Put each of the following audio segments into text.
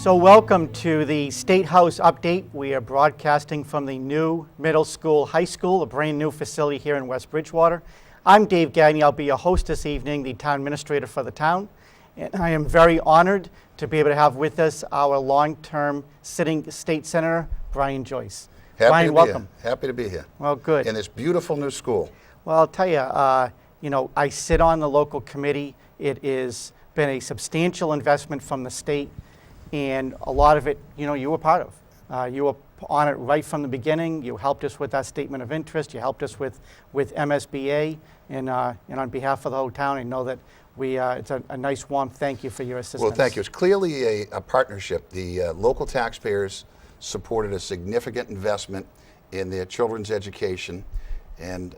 So welcome to the State House update. We are broadcasting from the new middle school, high school, a brand new facility here in West Bridgewater. I'm Dave Gagne. I'll be your host this evening, the town administrator for the town. And I am very honored to be able to have with us our long-term sitting state senator, Joyce. Brian, welcome. Happy to be here. Well, good. In this beautiful new school. Well, I'll tell you, I sit on the local committee. It has been a substantial investment from the state, and a lot of it, you were part of. You were on it right from the beginning. You helped us with our statement of interest. You helped us with MSBA, and on behalf of the whole town, I know that it's a nice, warm thank you for your assistance. Well, thank you. It's clearly a partnership. The local taxpayers supported a significant investment in their children's education, and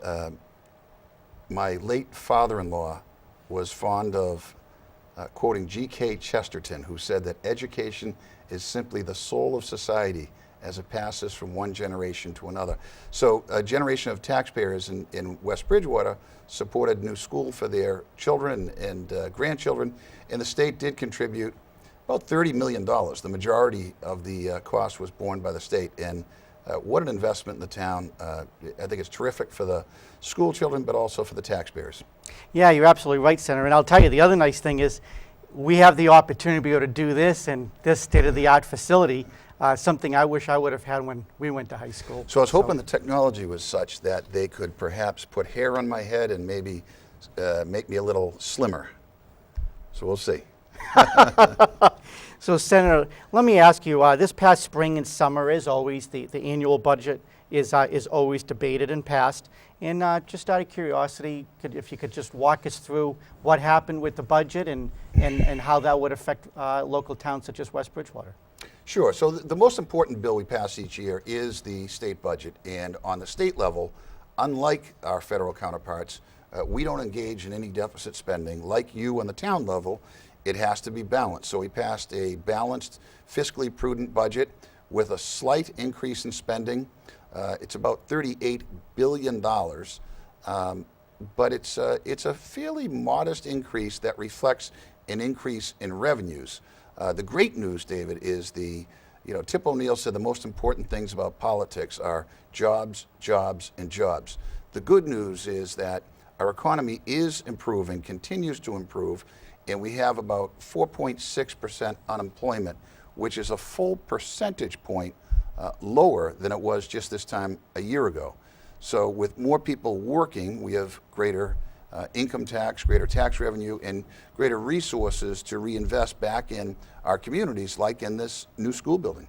my late father-in-law was fond of quoting G.K. Chesterton, who said that education is simply the soul of society as it passes from one generation to another. So a generation of taxpayers in West Bridgewater supported a new school for their children and grandchildren, and the state did contribute about $30 million. The majority of the cost was borne by the state, and what an investment in the town. I think it's terrific for the school children, but also for the taxpayers. Yeah, you're absolutely right, Senator. And I'll tell you, the other nice thing is we have the opportunity to be able to do this in this state-of-the-art facility, something I wish I would have had when we went to high school. So I was hoping the technology was such that they could perhaps put hair on my head and maybe make me a little slimmer. So we'll see. So, Senator, let me ask you, this past spring and summer, as always, the annual budget is always debated and passed. And just out of curiosity, if you could just walk us through what happened with the budget and how that would affect local towns such as West Bridgewater. Sure. So the most important bill we pass each year is the state budget. And on the state level, unlike our federal counterparts, we don't engage in any deficit spending. Like you on the town level, it has to be balanced. So we passed a balanced, fiscally prudent budget with a slight increase in spending. It's about $38 billion, but it's a fairly modest increase that reflects an increase in revenues. The great news, David, is Tip O'Neill said the most important things about politics are jobs, jobs, and jobs. The good news is that our economy is improving, continues to improve, and we have about 4.6% unemployment, which is a full percentage point lower than it was just this time a year ago. So with more people working, we have greater income tax, greater tax revenue, and greater resources to reinvest back in our communities, like in this new school building.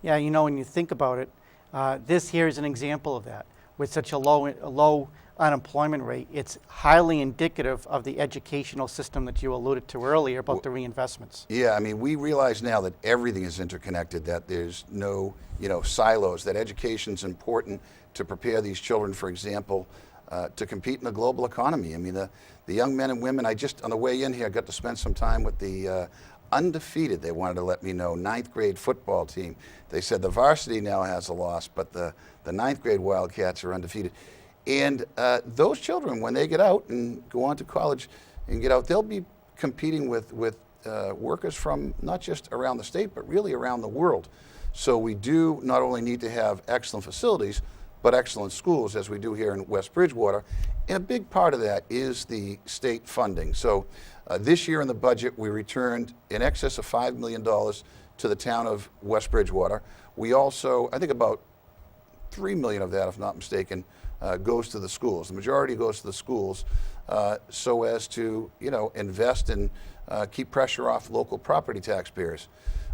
Yeah, when you think about it, this here is an example of that. With such a low unemployment rate, it's highly indicative of the educational system that you alluded to earlier about the reinvestments. Yeah, I mean, we realize now that everything is interconnected, that there's no, silos, that education's important to prepare these children, for example, to compete in the global economy. I mean, the young men and women, on the way in here, got to spend some time with the undefeated, they wanted to let me know, 9th grade football team. They said the varsity now has a loss, but the 9th grade Wildcats are undefeated. And those children, when they get out and go on to college and get out, they'll be competing with workers from not just around the state, but really around the world. So we do not only need to have excellent facilities, but excellent schools, as we do here in West Bridgewater. And a big part of that is the state funding. So this year in the budget, we returned in excess of $5 million to the town of West Bridgewater. We also, I think about $3 million of that, if not mistaken, goes to the schools. The majority goes to the schools so as to, invest and keep pressure off local property taxpayers.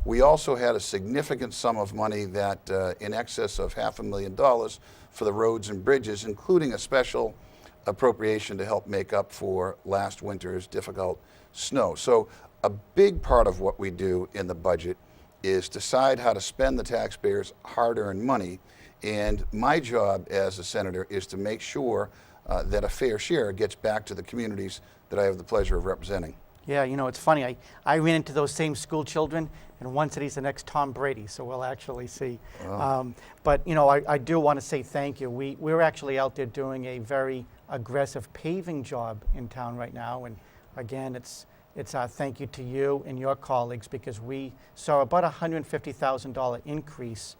We also had a significant sum of money that in excess of $500,000 for the roads and bridges, including a special appropriation to help make up for last winter's difficult snow. So a big part of what we do in the budget is decide how to spend the taxpayers' hard-earned money. And my job as a senator is to make sure that a fair share gets back to the communities that I have the pleasure of representing. Yeah, it's funny. I ran into those same school children, and one said he's the next Tom Brady, so we'll actually see. Wow. But I do want to say thank you. We're actually out there doing a very aggressive paving job in town right now, and again, it's it's a thank you to you and your colleagues, because we saw about a $150,000 increase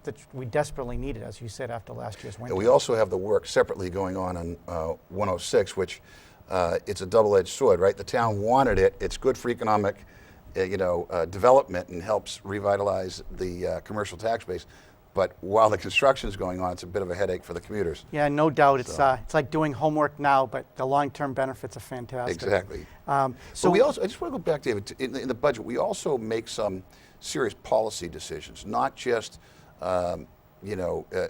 that we desperately needed, as you said, after last year's winter. And we also have the work separately going on 106, which it's a double-edged sword, right? The town wanted it. It's good for economic, development and helps revitalize the commercial tax base. But while the construction is going on, it's a bit of a headache for the commuters. Yeah, no doubt. It's like doing homework now, but the long-term benefits are fantastic. Exactly. So but we also, I just want to go back, David, in the budget, we also make some serious policy decisions, not just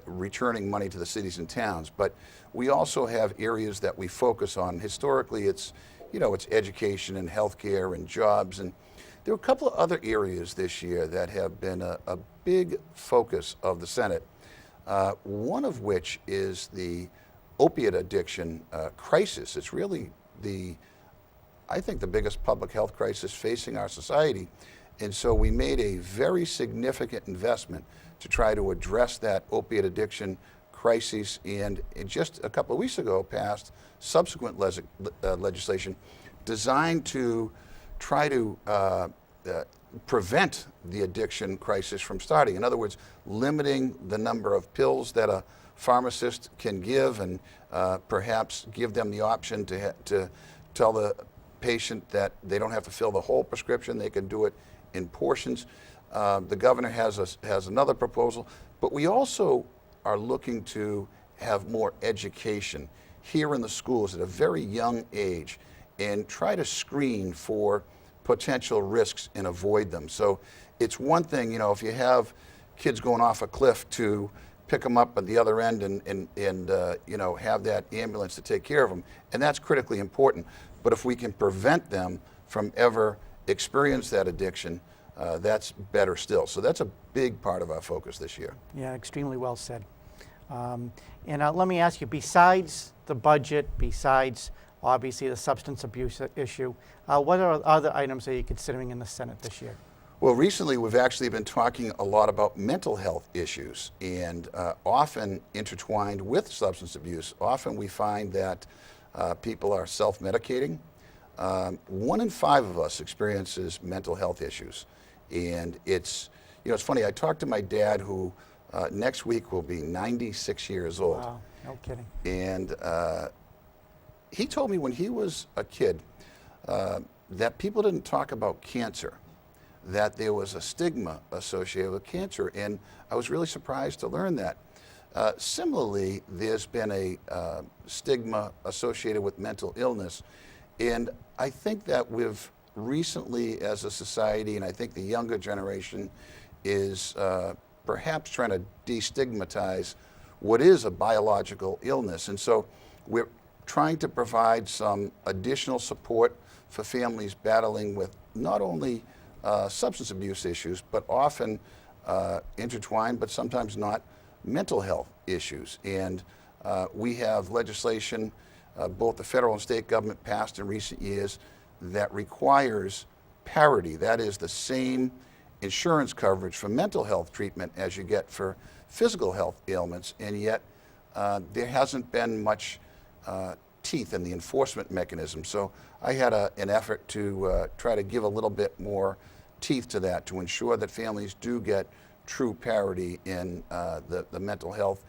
returning money to the cities and towns, but we also have areas that we focus on. Historically, it's education and healthcare and jobs, and there are a couple of other areas this year that have been a big focus of the Senate, one of which is the opiate addiction crisis. It's really I think the biggest public health crisis facing our society. And so we made a very significant investment to try to address that opiate addiction crisis, and just a couple of weeks ago passed subsequent legislation designed to try to prevent the addiction crisis from starting. In other words, limiting the number of pills that a pharmacist can give, and perhaps give them the option to tell the patient that they don't have to fill the whole prescription, they can do it in portions. The governor has another proposal, but we also are looking to have more education here in the schools at a very young age and try to screen for potential risks and avoid them. So it's one thing, if you have kids going off a cliff, to pick them up at the other end and have that ambulance to take care of them, and that's critically important. But if we can prevent them from ever experience that addiction, that's better still. So that's a big part of our focus this year. Yeah, extremely well said. And let me ask you, besides the budget, besides obviously the substance abuse issue, what are other items that you're considering in the Senate this year? Well, recently we've actually been talking a lot about mental health issues, and often intertwined with substance abuse. Often we find that people are self-medicating. 1 in 5 of us experiences mental health issues. And it's funny, I talked to my dad, who next week will be 96 years old. Wow, no kidding. And he told me when he was a kid that people didn't talk about cancer, that there was a stigma associated with cancer. And I was really surprised to learn that. Similarly, there's been a stigma associated with mental illness. And I think that we've recently, as a society, and I think the younger generation is perhaps trying to destigmatize what is a biological illness. And so we're trying to provide some additional support for families battling with not only substance abuse issues, but often intertwined, but sometimes not, mental health issues. And we have legislation, both the federal and state government passed in recent years, that requires parity. That is the same insurance coverage for mental health treatment as you get for physical health ailments, and yet there hasn't been much teeth in the enforcement mechanism. So I had an effort to try to give a little bit more teeth to that, to ensure that families do get true parity in the mental health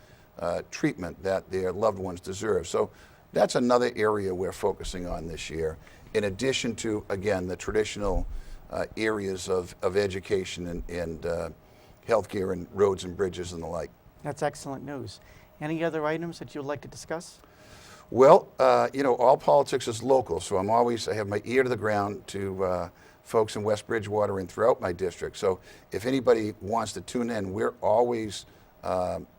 treatment that their loved ones deserve. So that's another area we're focusing on this year, in addition to, again, the traditional areas of education and healthcare and roads and bridges and the like. That's excellent news. Any other items that you'd like to discuss? Well, all politics is local, so I have my ear to the ground to folks in West Bridgewater and throughout my district. So if anybody wants to tune in, we're always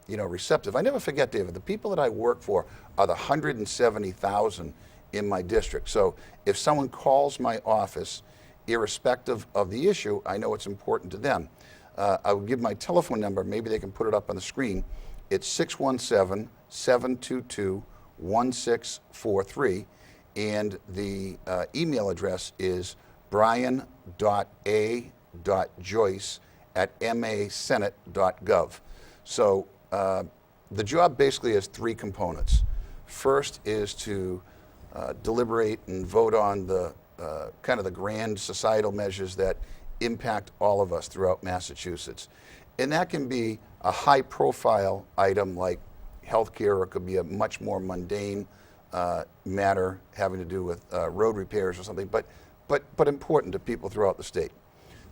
receptive. I never forget, David, the people that I work for are the 170,000 in my district. So if someone calls my office, irrespective of the issue, I know it's important to them. I will give my telephone number. Maybe they can put it up on the screen. It's 617-722-1643. And the email address is brian.a.joyce@masenate.gov. So the job basically has 3 components. First is to deliberate and vote on the kind of the grand societal measures that impact all of us throughout Massachusetts. And that can be a high profile item like healthcare, or it could be a much more mundane matter having to do with road repairs or something, but important to people throughout the state.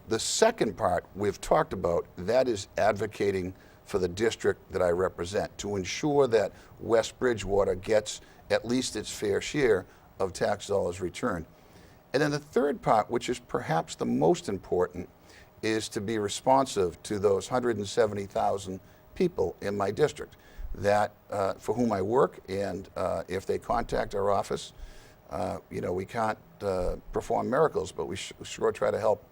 The second part we've talked about, that is advocating for the district that I represent to ensure that West Bridgewater gets at least its fair share of tax dollars returned. And then the third part, which is perhaps the most important, is to be responsive to those 170,000 people in my district that for whom I work, and if they contact our office, we can't perform miracles, but we sure try to help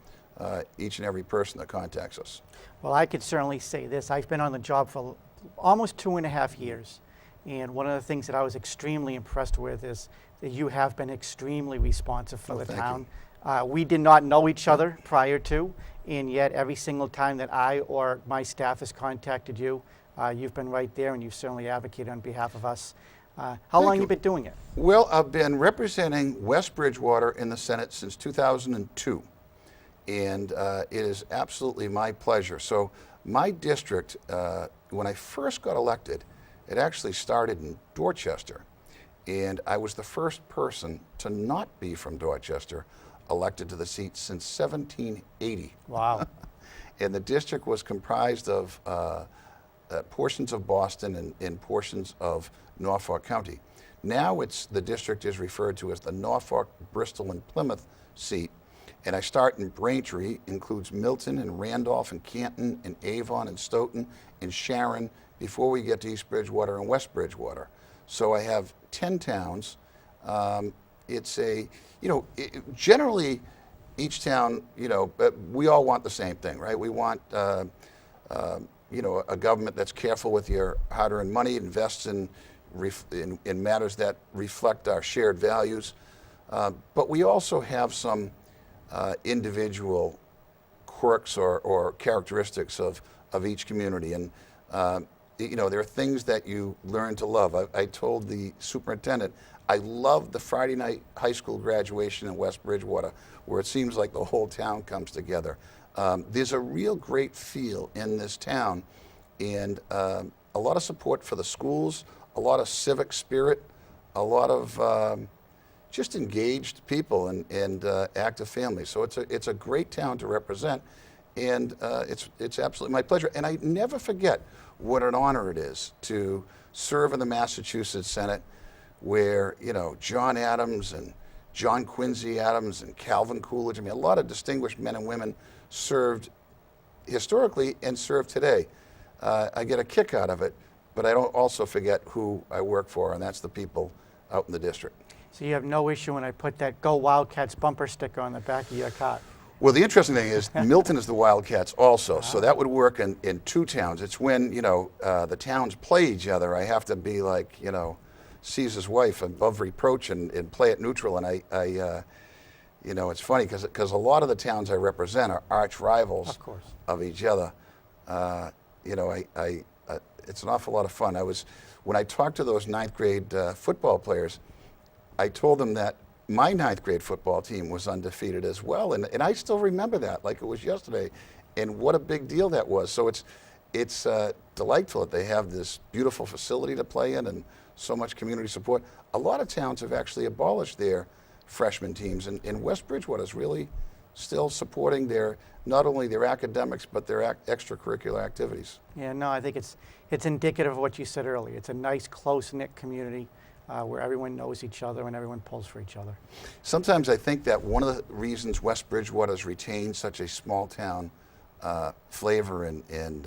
each and every person that contacts us. Well, I could certainly say this. I've been on the job for almost 2.5 years. And one of the things that I was extremely impressed with is that you have been extremely responsive for the town. We did not know each other prior to, and yet every single time that I or my staff has contacted you, you've been right there, and you've certainly advocated on behalf of us. How long have you been doing it? Well, I've been representing West Bridgewater in the Senate since 2002. And it is absolutely my pleasure. So my district, when I first got elected, it actually started in Dorchester. And I was the first person to not be from Dorchester elected to the seat since 1780. Wow. And the district was comprised of portions of Boston and portions of Norfolk County. Now the district is referred to as the Norfolk, Bristol, and Plymouth seat. And I start in Braintree, includes Milton and Randolph and Canton and Avon and Stoughton and Sharon before we get to East Bridgewater and West Bridgewater. So I have 10 towns. It's generally each town, we all want the same thing, right? We want, a government that's careful with your hard-earned money, invests in matters that reflect our shared values. But we also have some individual quirks or characteristics of each community. And, there are things that you learn to love. I told the superintendent, I love the Friday night high school graduation in West Bridgewater, where it seems like the whole town comes together. There's a real great feel in this town, and a lot of support for the schools, a lot of civic spirit, a lot of just engaged people and active families. So it's a great town to represent, and it's absolutely my pleasure. And I never forget what an honor it is to serve in the Massachusetts Senate, where John Adams and John Quincy Adams and Calvin Coolidge, a lot of distinguished men and women served historically and serve today. I get a kick out of it, but I don't also forget who I work for, and that's the people out in the district. So you have no issue when I put that Go Wildcats bumper sticker on the back of your car? Well, the interesting thing is Milton is the Wildcats also, so that would work in two towns. It's when, the towns play each other, I have to be like, Caesar's wife, above reproach, and play it neutral. And it's funny because a lot of the towns I represent are arch rivals of each other. It's an awful lot of fun. When I talked to those ninth grade football players, I told them that my ninth grade football team was undefeated as well, and I still remember that like it was yesterday, and what a big deal that was. So it's delightful that they have this beautiful facility to play in and so much community support. A lot of towns have actually abolished their freshman teams, and West Bridgewater is really still supporting not only their academics but their extracurricular activities. Yeah, no, I think it's indicative of what you said earlier. It's a nice, close-knit community where everyone knows each other and everyone pulls for each other. Sometimes I think that one of the reasons West Bridgewater has retained such a small town flavor and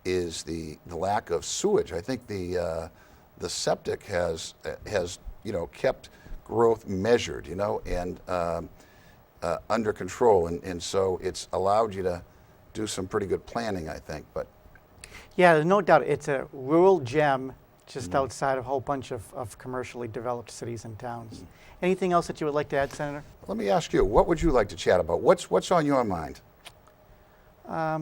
is the lack of sewage. I think the septic has kept growth measured, and under control, and so it's allowed you to do some pretty good planning, I think. But yeah, there's no doubt it's a rural gem just outside of a whole bunch of commercially developed cities and towns. Anything else that you would like to add, Senator? Let me ask you, what would you like to chat about? What's on your mind? I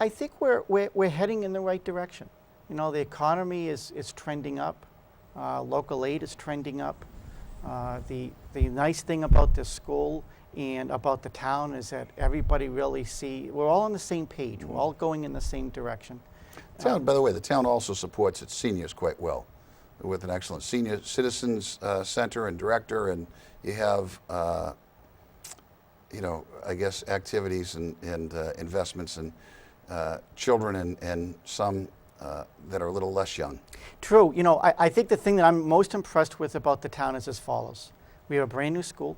think we're heading in the right direction. The economy is trending up. Local aid is trending up. The nice thing about this school and about the town is that everybody really we're all on the same page. We're all going in the same direction. Town, by the way, the town also supports its seniors quite well with an excellent senior citizens center and director, and you have, I guess, activities and investments in children and some that are a little less young. True. I think the thing that I'm most impressed with about the town is as follows. We have a brand new school.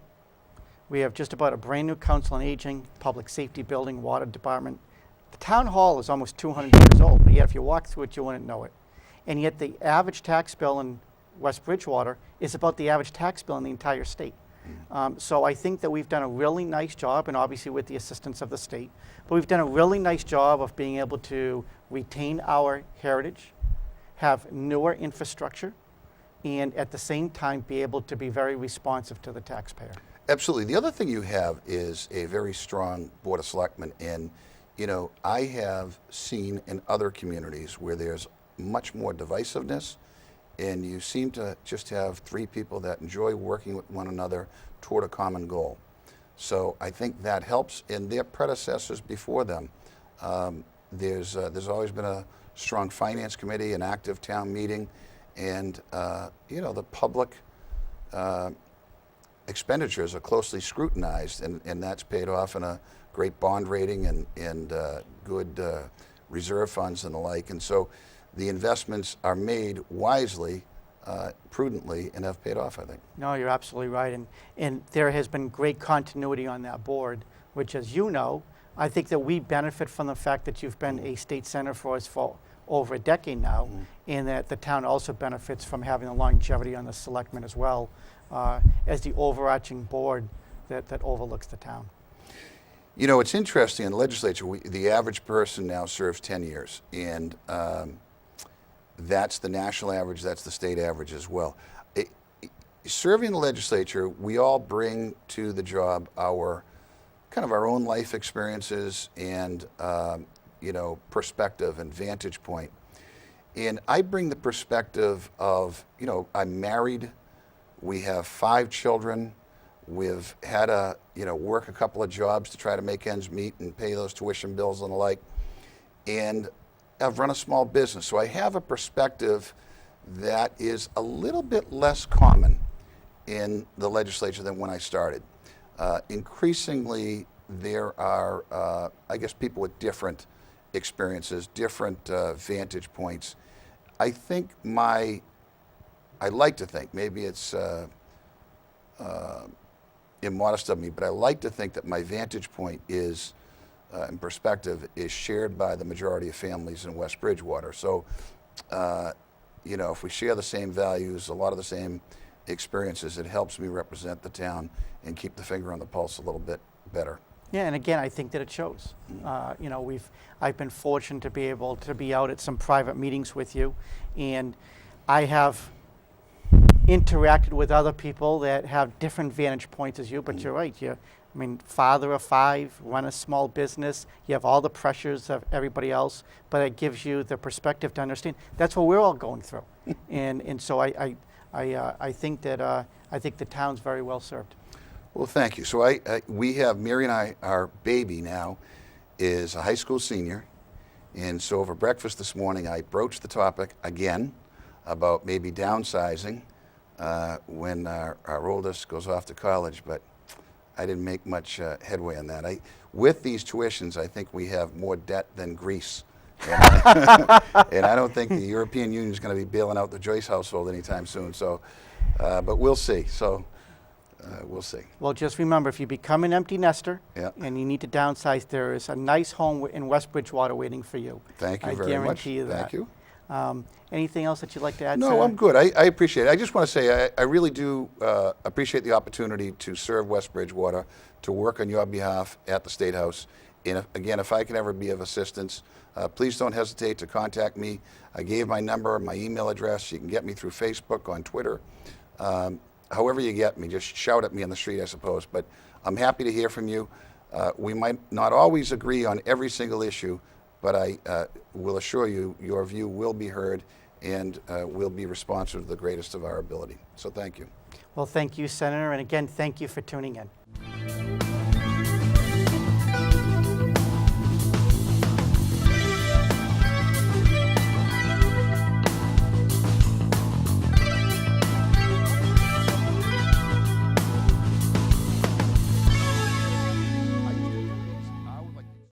We have just about a brand new council on aging, public safety building, water department. The town hall is almost 200 years old, but yet if you walk through it, you wouldn't know it. And yet the average tax bill in West Bridgewater is about the average tax bill in the entire state. So I think that we've done a really nice job, and obviously with the assistance of the state, but we've done a really nice job of being able to retain our heritage, have newer infrastructure, and at the same time be able to be very responsive to the taxpayer. Absolutely. The other thing you have is a very strong Board of Selectmen, and I have seen in other communities where there's much more divisiveness, and you seem to just have three people that enjoy working with one another toward a common goal. So I think that helps, and their predecessors before them. There's always been a strong finance committee, an active town meeting, and the public expenditures are closely scrutinized, and that's paid off in a great bond rating and good reserve funds and the like. And so the investments are made wisely, prudently, and have paid off, I think. No, you're absolutely right. And there has been great continuity on that board, which, as you know, I think that we benefit from the fact that you've been a state senator for us for over a decade now, and that the town also benefits from having the longevity on the selectmen as well, as the overarching board that overlooks the town. It's interesting in the legislature, the average person now serves 10 years, and that's the national average, that's the state average as well. Serving the legislature, we all bring to the job our own life experiences and perspective and vantage point. And I bring the perspective of, I'm married, we have 5 children, we've had to, work a couple of jobs to try to make ends meet and pay those tuition bills and the like. And I've run a small business, so I have a perspective that is a little bit less common in the legislature than when I started. Increasingly, there are, people with different experiences, different vantage points. I like to think, maybe it's immodest of me, but I like to think that my vantage point is, and perspective, is shared by the majority of families in West Bridgewater. So, if we share the same values, a lot of the same experiences, it helps me represent the town and keep the finger on the pulse a little bit better. Yeah, and again, I think that it shows. I've been fortunate to be able to be out at some private meetings with you, and I have interacted with other people that have different vantage points as you, but you're right. Father of 5, run a small business, you have all the pressures of everybody else, but it gives you the perspective to understand that's what we're all going through. and so I think that I think the town's very well served. Well, thank you. So we have, Mary and I, our baby now is a high school senior, and so over breakfast this morning I broached the topic again about maybe downsizing when our oldest goes off to college, but I didn't make much headway on that. With these tuitions, I think we have more debt than Greece. And I don't think the European Union is going to be bailing out the Joyce household anytime soon. So, but we'll see. So, we'll see. Well, just remember, if you become an empty nester Yeah. and you need to downsize, there is a nice home in West Bridgewater waiting for you. Thank you very much. I guarantee you that. Thank you. Anything else that you'd like to add? No, Sarah? I'm good. I appreciate it. I just want to say I really do appreciate the opportunity to serve West Bridgewater, to work on your behalf at the State House. And again, if I can ever be of assistance, please don't hesitate to contact me. I gave my number, my email address. You can get me through Facebook, on Twitter. However you get me, just shout at me on the street, I suppose. But I'm happy to hear from you. We might not always agree on every single issue, but I will assure you your view will be heard, and we'll be responsive to the greatest of our ability. So thank you. Well, thank you, Senator, and again, thank you for tuning in.